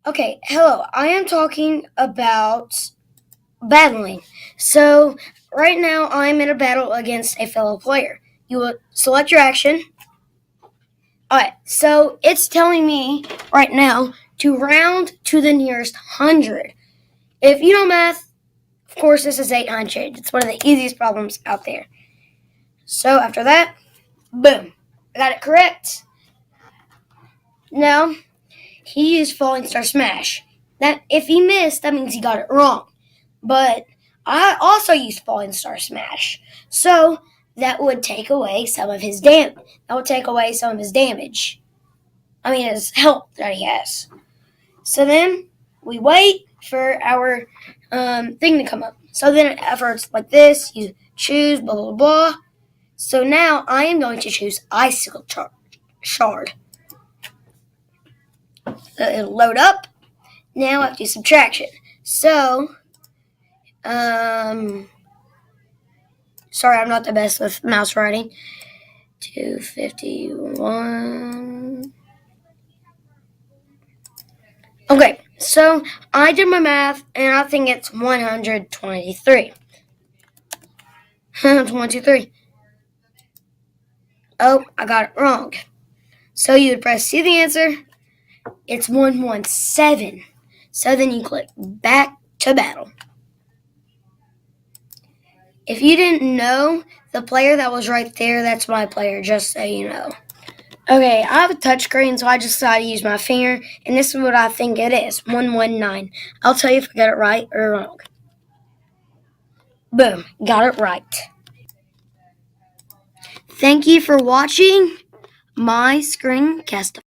Okay, hello. I am talking about battling. So, right now I'm in a battle against a fellow player. You will select your action. Alright, so it's telling me right now to round to the nearest 100. If you know math, of course, this is 800. It's one of the easiest problems out there. So, after that, boom. I got it correct. Now, he used Falling Star Smash. That if he missed, that means he got it wrong. But I also used Falling Star Smash, so that would take away some of his damage. That would take away some of his damage. I mean, his health that he has. So then we wait for our thing to come up. So then after it's like this, you choose blah blah blah. So now I am going to choose Icicle Shard. It'll load up. Now I have to do subtraction. So, sorry, I'm not the best with mouse writing. 251. Okay, so I did my math, and I think it's 123. 123. Oh, I got it wrong. So you would press see the answer. It's 117. So then you click back to battle. If you didn't know, the player that was right there, that's my player, just so you know. Okay, I have a touchscreen, so I just decided to use my finger, and this is what I think it is, 119. I'll tell you if I got it right or wrong. Boom, got it right. Thank you for watching my screencast.